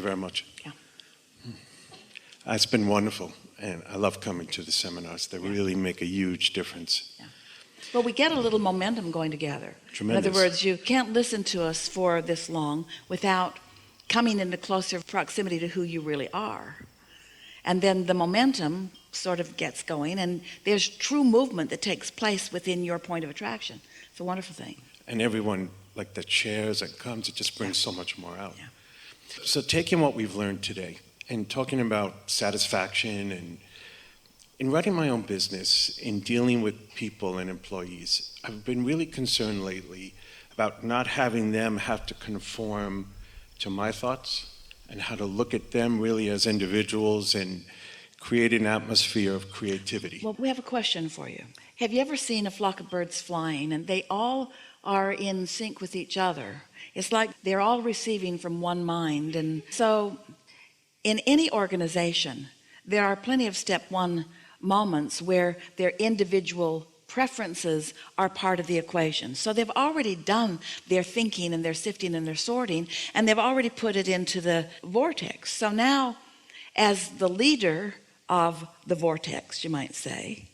Very much. Yeah. It's been wonderful, and I love coming to the seminars. They really make a huge difference. Yeah. Well, we get a little momentum going together. Tremendous. In other words, you can't listen to us for this long without coming into closer proximity to who you really are. And then the momentum sort of gets going, and there's true movement that takes place within your point of attraction. It's a wonderful thing. And everyone, like that shares and comes, it just brings so much more out. Yeah. So taking what we've learned today and talking about satisfaction, and in running my own business, in dealing with people and employees, I've been really concerned lately about not having them have to conform to my thoughts, and how to look at them really as individuals and create an atmosphere of creativity. Well, we have a question for you. Have you ever seen a flock of birds flying and they all are in sync with each other? It's like they're all receiving from one mind. And so in any organization, there are plenty of step one moments where their individual preferences are part of the equation. So they've already done their thinking and their sifting and their sorting, and they've already put it into the vortex. So now, as the leader of the vortex, you might say,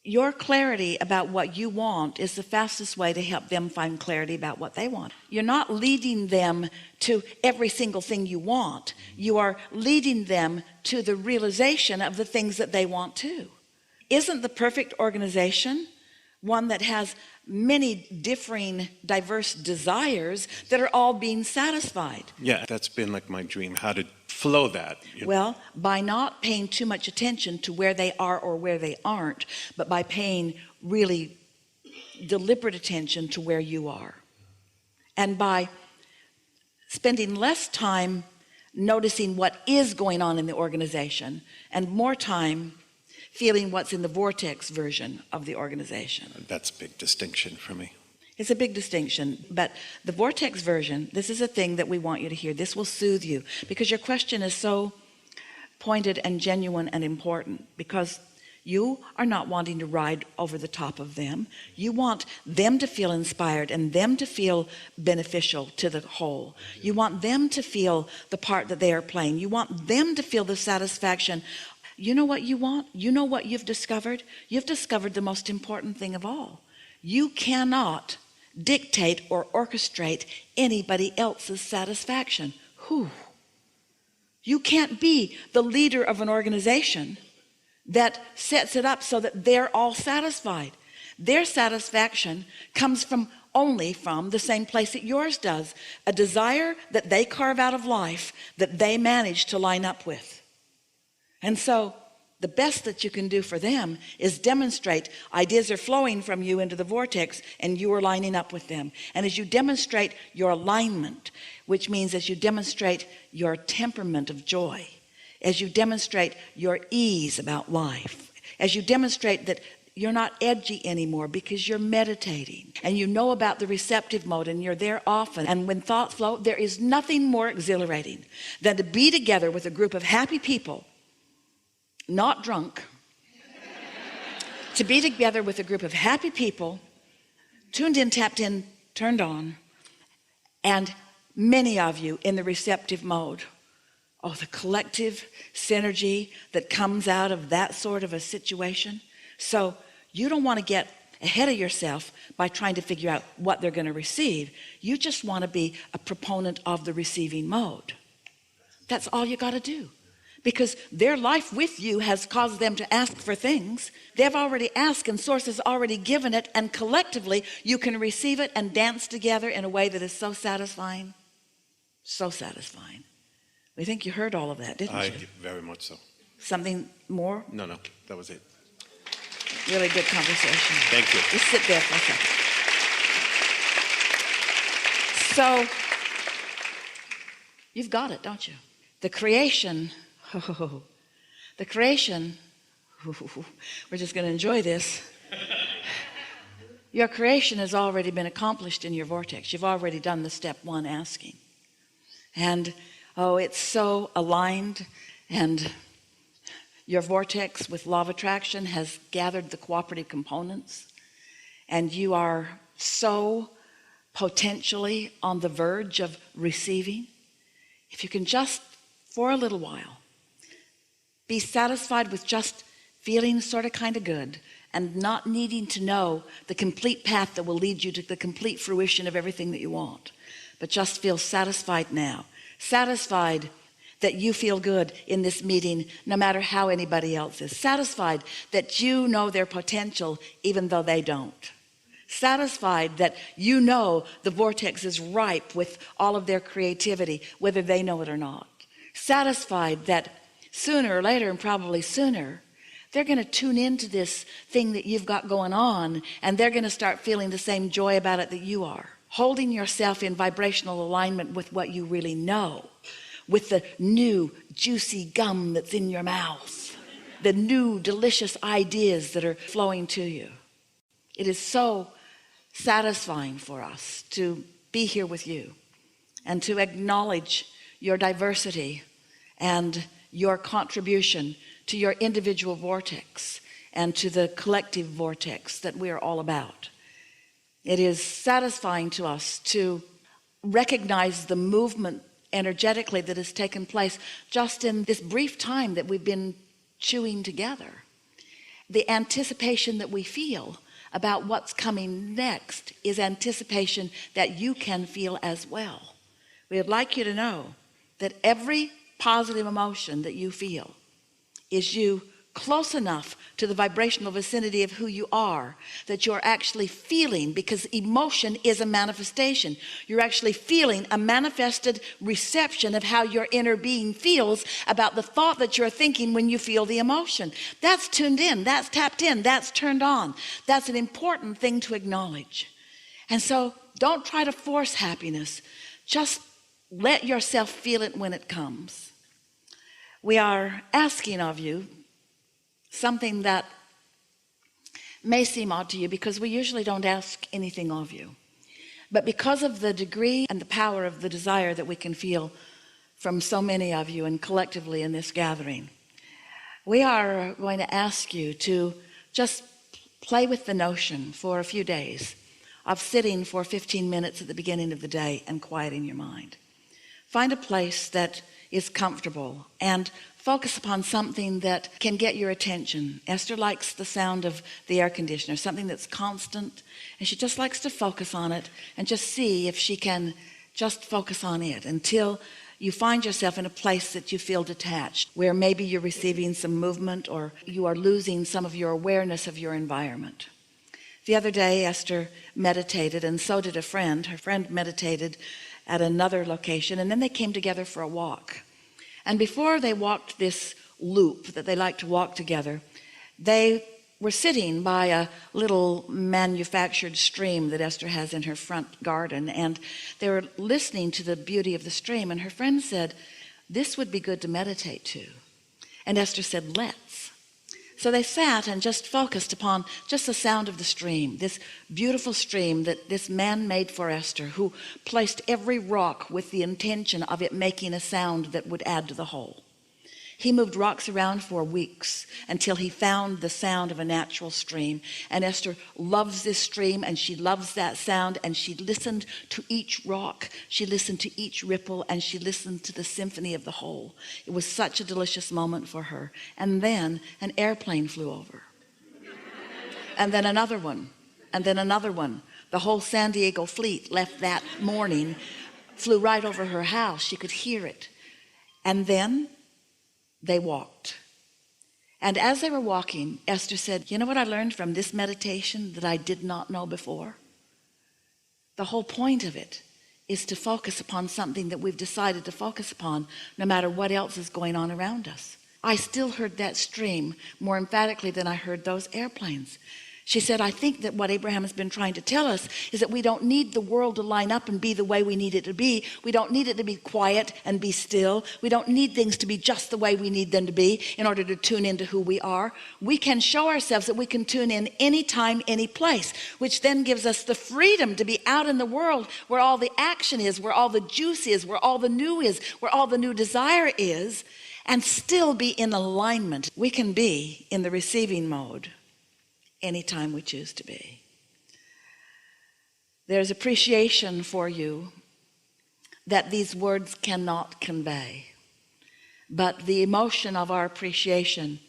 your clarity about what you want is the fastest way to help them find clarity about what they want. You're not leading them to every single thing you want. You are leading them to the realization of the things that they want too. Isn't the perfect organization one that has many differing, diverse desires that are all being satisfied? Yeah, that's been like my dream, how to flow that. Well, by not paying too much attention to where they are or where they aren't, but by paying really deliberate attention to where you are. And by spending less time noticing what is going on in the organization and more time feeling what's in the vortex version of the organization. That's a big distinction for me. It's a big distinction, but the vortex version, this is a thing that we want you to hear. This will soothe you, because your question is so pointed and genuine and important, because you are not wanting to ride over the top of them. You want them to feel inspired and them to feel beneficial to the whole. You want them to feel the part that they are playing. You want them to feel the satisfaction. You know what you want? You know what you've discovered? You've discovered the most important thing of all. You cannot dictate or orchestrate anybody else's satisfaction. Whew. You can't be the leader of an organization that sets it up so that they're all satisfied. Their satisfaction comes only from the same place that yours does, a desire that they carve out of life that they manage to line up with. And so the best that you can do for them is demonstrate ideas are flowing from you into the vortex and you are lining up with them. And as you demonstrate your alignment, which means as you demonstrate your temperament of joy, as you demonstrate your ease about life, as you demonstrate that you're not edgy anymore because you're meditating and you know about the receptive mode and you're there often, and when thoughts flow, there is nothing more exhilarating than to be together with a group of happy people, not drunk, to be together with a group of happy people, tuned in, tapped in, turned on, and many of you in the receptive mode. Oh, the collective synergy that comes out of that sort of a situation. So you don't want to get ahead of yourself by trying to figure out what they're going to receive. You just want to be a proponent of the receiving mode. That's all you got to do. Because their life with you has caused them to ask for things. They've already asked and source has already given it, and collectively you can receive it and dance together in a way that is so satifying. So satisfying. We think you heard all of that, didn't you? Very much so. Something more? No, that was it. Really good conversation. Thank you. Just sit there for a second. So you've got it, don't you? The creation, we're just going to enjoy this. Your creation has already been accomplished in your vortex. You've already done the step one asking. And it's so aligned, and your vortex with law of attraction has gathered the cooperative components, and you are so potentially on the verge of receiving. if you can just, for a little while, be satisfied with just feeling sort of kind of good and not needing to know the complete path that will lead you to the complete fruition of everything that you want, but just feel satisfied now, satisfied that you feel good in this meeting no matter how anybody else is, satisfied that you know their potential even though they don't, satisfied that you know the vortex is ripe with all of their creativity whether they know it or not, satisfied that sooner or later, and probably sooner, they're going to tune into this thing that you've got going on, and they're going to start feeling the same joy about it that you are, holding yourself in vibrational alignment with what you really know, with the new juicy gum that's in your mouth, the new delicious ideas that are flowing to you. It is so satisfying for us to be here with you and to acknowledge your diversity and your contribution to your individual vortex and to the collective vortex that we are all about. It is satisfying to us to recognize the movement energetically that has taken place just in this brief time that we've been chewing together. The anticipation that we feel about what's coming next is anticipation that you can feel as well. We would like you to know that every positive emotion that you feel is you close enough to the vibrational vicinity of who you are that you're actually feeling, because emotion is a manifestation. You're actually feeling a manifested reception of how your inner being feels about the thought that you're thinking when you feel the emotion. That's tuned in, that's tapped in, that's turned on. That's an important thing to acknowledge. And so don't try to force happiness. Just let yourself feel it when it comes. We are asking of you something that may seem odd to you, because we usually don't ask anything of you. But because of the degree and the power of the desire that we can feel from so many of you and collectively in this gathering, we are going to ask you to just play with the notion for a few days of sitting for 15 minutes at the beginning of the day and quieting your mind. Find a place that is comfortable and focus upon something that can get your attention. Esther likes the sound of the air conditioner, something that's constant, and she just likes to focus on it and just see if she can just focus on it until you find yourself in a place that you feel detached, where maybe you're receiving some movement or you are losing some of your awareness of your environment. The other day, Esther meditated, and so did a friend. Her friend meditated at another location, and then they came together for a walk. And before they walked this loop that they like to walk together, they were sitting by a little manufactured stream that Esther has in her front garden, and they were listening to the beauty of the stream, and her friend said, "This would be good to meditate to." And Esther said, "Let's." So they sat and just focused upon just the sound of the stream, this beautiful stream that this man made for Esther, who placed every rock with the intention of it making a sound that would add to the whole. He moved rocks around for weeks until he found the sound of a natural stream. And Esther loves this stream, and she loves that sound, and she listened to each rock, she listened to each ripple, and she listened to the symphony of the whole. It was such a delicious moment for her. And then an airplane flew over. And then another one, and then another one. The whole San Diego fleet left that morning, flew right over her house. She could hear it. And then they walked. And as they were walking, Esther said, "You know what I learned from this meditation that I did not know before? The whole point of it is to focus upon something that we've decided to focus upon, no matter what else is going on around us." I still heard that stream more emphatically than I heard those airplanes. She said, "I think that what Abraham has been trying to tell us is that we don't need the world to line up and be the way we need it to be. We don't need it to be quiet and be still. We don't need things to be just the way we need them to be in order to tune into who we are. We can show ourselves that we can tune in anytime, any place, which then gives us the freedom to be out in the world where all the action is, where all the juice is, where all the new is, where all the new desire is, and still be in alignment. We can be in the receiving mode anytime we choose to be. There's appreciation for you that these words cannot convey. But the emotion of our appreciation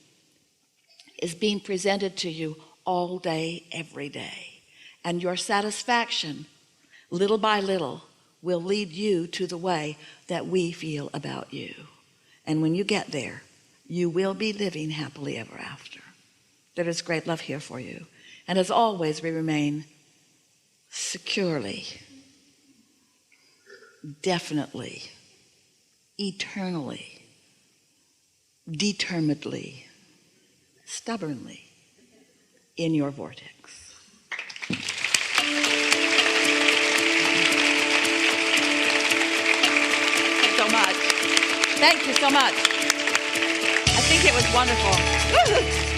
is being presented to you all day, every day. And your satisfaction, little by little, will lead you to the way that we feel about you. And when you get there, you will be living happily ever after. There is great love here for you. And as always, we remain securely, definitely, eternally, determinedly, stubbornly in your vortex. So much. Thank you so much. I think it was wonderful.